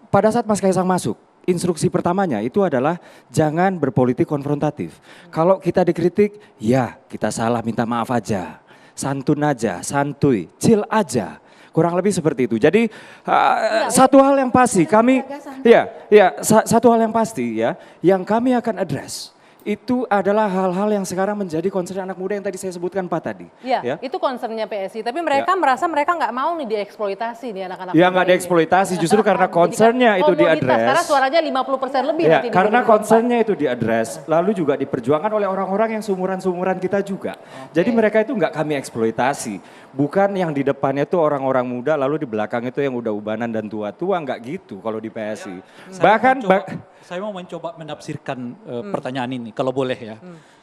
pada saat Mas Kaisang masuk, instruksi pertamanya itu adalah jangan berpolitik konfrontatif. Kalau kita dikritik, ya kita salah minta maaf aja. Santun aja, santuy, chill aja. Kurang lebih seperti itu. Jadi satu hal yang pasti kami, satu hal yang pasti ya, yang kami akan address. Itu adalah hal-hal yang sekarang menjadi concern anak muda yang tadi saya sebutkan Pak tadi. Iya, itu concernnya PSI. Tapi mereka merasa mereka nggak mau nih dieksploitasi nih anak-anak muda. Ya nggak dieksploitasi, justru karena concernnya itu diadres. Karena suaranya 50% lebih. Ya, karena concernnya itu diadres, lalu juga diperjuangkan oleh orang-orang yang seumuran-seumuran kita juga. Jadi mereka itu nggak kami eksploitasi. Bukan yang di depannya itu orang-orang muda, lalu di belakang itu yang udah ubanan dan tua-tua, nggak gitu kalau di PSI. Saya mau mencoba menafsirkan pertanyaan ini, kalau boleh ya.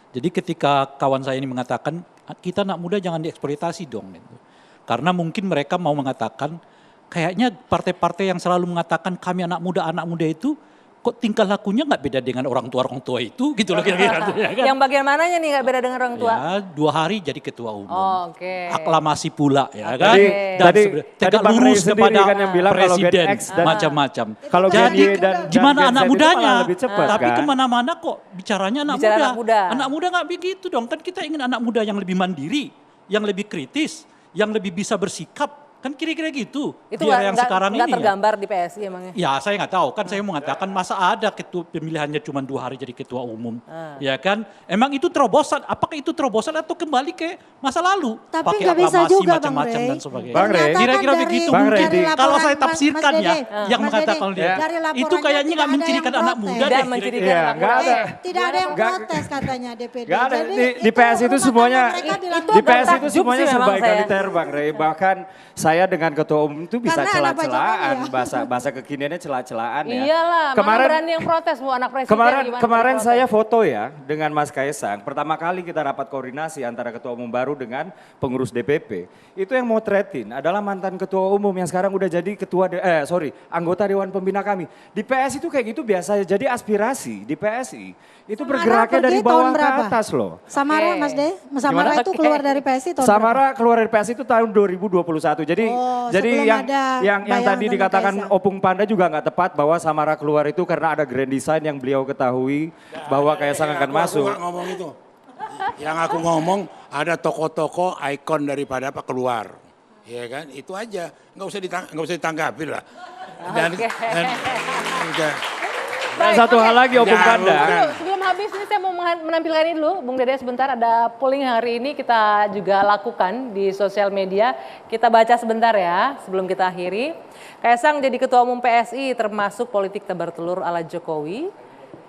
Jadi ketika kawan saya ini mengatakan, kita anak muda jangan dieksploitasi dong. Gitu. Karena mungkin mereka mau mengatakan, kayaknya partai-partai yang selalu mengatakan kami anak muda itu, kok tingkah lakunya nggak beda dengan orang tua itu gitu loh kira-kira. Ya kan? Yang bagian mananya nih nggak beda dengan orang tua? Ya 2 hari jadi ketua umum. Aklamasi pula ya kan. Dan tegak lurus kepada kan yang bilang presiden macam-macam. Kalau jadi gimana anak mudanya? Cepat, tapi kan? kemana-mana kok bicaranya anak muda. Anak muda nggak begitu dong. Kan kita ingin anak muda yang lebih mandiri, yang lebih kritis, yang lebih bisa bersikap. Kan kira-kira gitu. Itu nggak tergambar di PSI emangnya? Ya saya nggak tahu. Kan saya mengatakan masa ada ketua pemilihannya cuma 2 hari jadi ketua umum. Ya kan. Emang itu terobosan. Apakah itu terobosan atau kembali ke masa lalu? Tapi nggak bisa juga Bang Ray. Dan sebagainya. Bang Ray. Kira-kira begitu mungkin. Kalau saya tafsirkan ya. Yang mengatakan dia. Itu kayaknya nggak mencirikan anak muda deh. Tidak ada yang protes katanya DPD. Gak ada. Di PSI itu semuanya. Di PSI itu semuanya serba egaliter Bang Ray. Bahkan saya dengan ketua umum itu bisa celah-celahan, bahasa kekiniannya celah-celahan ya. Iyalah, mana berani yang protes Bu anak presiden. Kemarin saya foto ya dengan Mas Kaisang. Pertama kali kita rapat koordinasi antara ketua umum baru dengan pengurus DPP. Itu yang motretin adalah mantan ketua umum yang sekarang udah jadi anggota Dewan Pembina kami. Di PSI itu kayak gitu biasa jadi aspirasi di PSI. Itu bergeraknya dari bawah ke atas loh. Samara Mas De, Samara itu keluar dari PSI tahun Samara keluar dari PSI itu tahun 2021. Jadi yang tadi dikatakan Opung Panda juga nggak tepat bahwa Samara keluar itu karena ada grand design yang beliau ketahui bahwa Kaisang akan masuk. Aku ngomong itu. Yang aku ngomong ada tokoh-tokoh ikon daripada apa keluar. Ya kan? Itu aja. Nggak usah ditanggapi lah. Baik, satu oke. hal lagi Bung Panda. Sebelum habis ini saya mau menampilkan ini dulu, Bung Dede sebentar ada polling hari ini kita juga lakukan di sosial media. Kita baca sebentar ya sebelum kita akhiri. Kaisang jadi ketua umum PSI termasuk politik tebar telur ala Jokowi.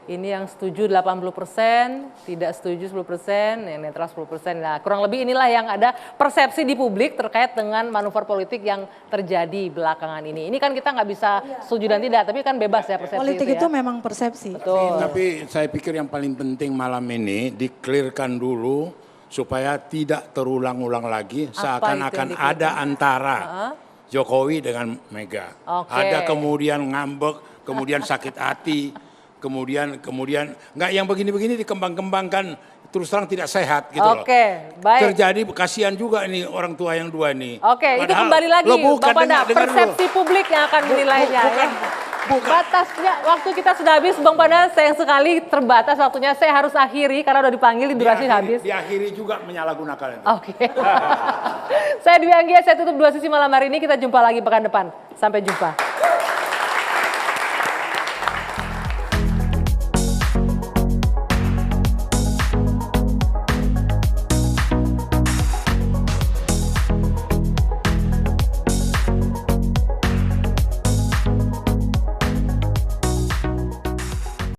Ini yang setuju 80%, tidak setuju 10%, yang netral 10%. Nah, kurang lebih inilah yang ada persepsi di publik terkait dengan manuver politik yang terjadi belakangan ini. Ini kan kita nggak bisa setuju dan tidak, tapi kan bebas ya persepsi Politik itu ya. itu memang persepsi. Betul. Tapi saya pikir yang paling penting malam ini di-clearkan dulu supaya tidak terulang-ulang lagi seakan-akan ada antara Jokowi dengan Mega. Oke. Ada kemudian ngambek, kemudian sakit hati, kemudian nggak yang begini-begini dikembang-kembangkan terus terang tidak sehat gitu loh. Oke, baik. Terjadi kasihan juga ini orang tua yang dua ini. Oke, itu Padahal- kembali lagi Loh, bukan, Bang Panda, dengar dulu. persepsi publik yang akan menilainya. Batasnya, waktu kita sudah habis Bang Panda, sayang sekali terbatas waktunya. Saya harus akhiri karena udah dipanggil, durasi habis. Diakhiri juga menyalahgunakan itu. Oke. Saya Dwi Anggia, saya tutup Dua Sisi malam hari ini. Kita jumpa lagi pekan depan. Sampai jumpa.